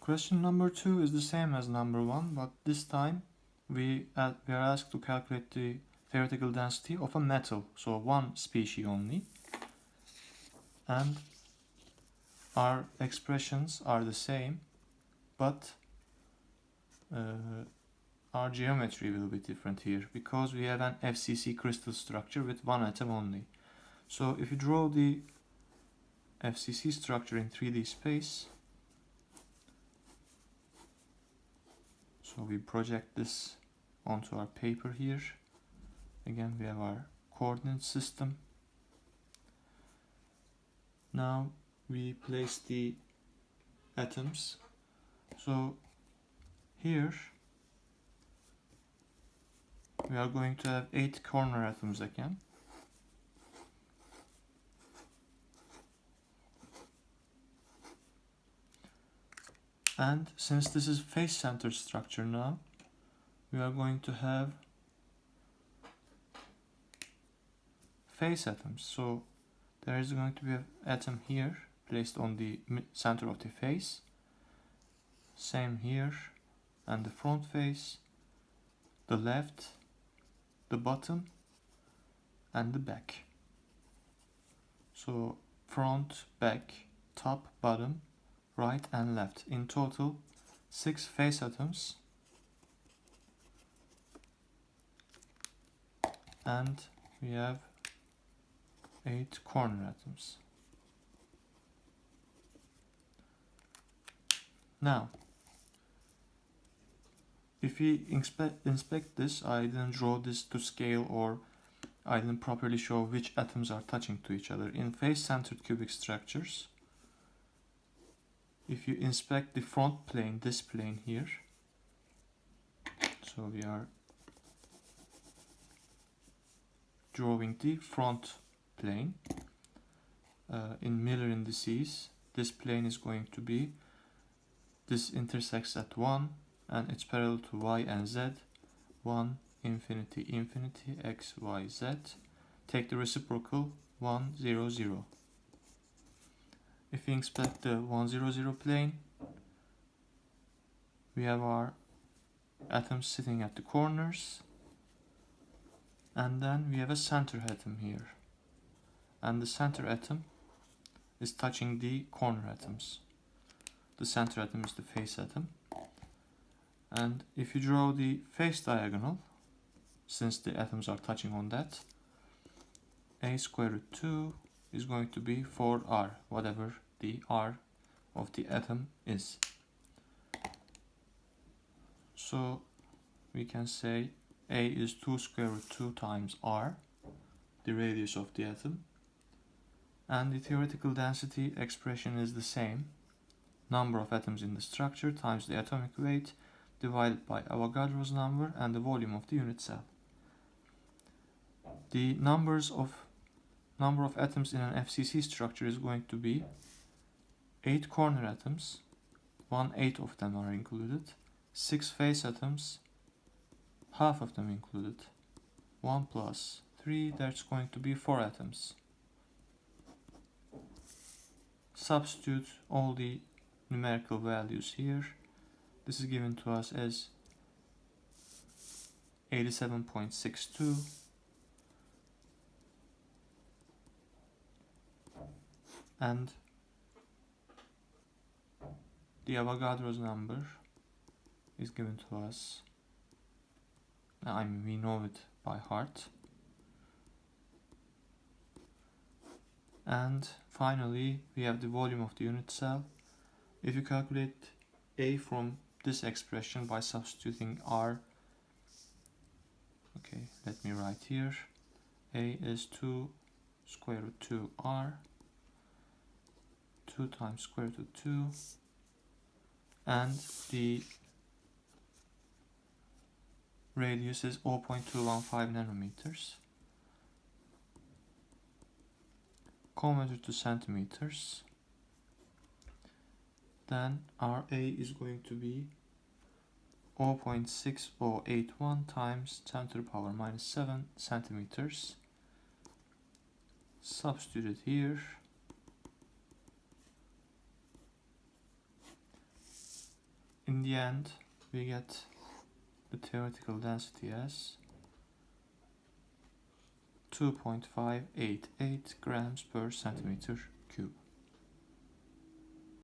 Question number 2 is the same as number 1, but this time we are asked to calculate the theoretical density of a metal, so one species only, and our expressions are the same, but our geometry will be different here because we have an FCC crystal structure with one atom only. So if you draw the FCC structure in 3D space, so we project this onto our paper here. Again, we have our coordinate system. Now we place the atoms. So here we are going to have 8 corner atoms again. And since this is face-centered structure now, we are going to have face atoms. So there is going to be an atom here placed on the center of the face. Same here, and the front face, the left, the bottom, and the back. So front, back, top, bottom, right and left. In total, 6 face atoms and we have 8 corner atoms. Now, if we inspect this, I didn't draw this to scale, or I didn't properly show which atoms are touching to each other. In face-centered cubic structures, if you inspect the front plane, this plane here, so we are drawing the front plane in Miller indices. This plane is going to be, this intersects at 1 and it's parallel to y and z, 1, infinity, infinity, x, y, z. Take the reciprocal 1, 0, 0. If we inspect the 1, 0, 0 plane, we have our atoms sitting at the corners, and then we have a center atom here, and the center atom is touching the corner atoms. The center atom is the face atom, and if you draw the face diagonal, since the atoms are touching on that, a square root 2 is going to be 4r, whatever the r of the atom is. So we can say a is 2 square root 2 times r, the radius of the atom, and the theoretical density expression is the same, number of atoms in the structure times the atomic weight divided by Avogadro's number and the volume of the unit cell. The number of atoms in an FCC structure is going to be 8 corner atoms, 1/8 of them are included, 6 face atoms, half of them included, 1 plus 3, that's going to be 4 atoms. Substitute all the numerical values here. This is given to us as 87.62, and the Avogadro's number is given to us, I mean we know it by heart. And finally we have the volume of the unit cell. If you calculate A from this expression by substituting R, okay, let me write here, A is 2 square root 2 R, 2 times square root of 2, and the radius is 0.215 nanometers. Convert it to centimeters, then our A is going to be 0.6081 times 10 to the power minus 7 centimeters. Substitute it here. in the end we get the theoretical density as 2.588 grams per centimeter cube.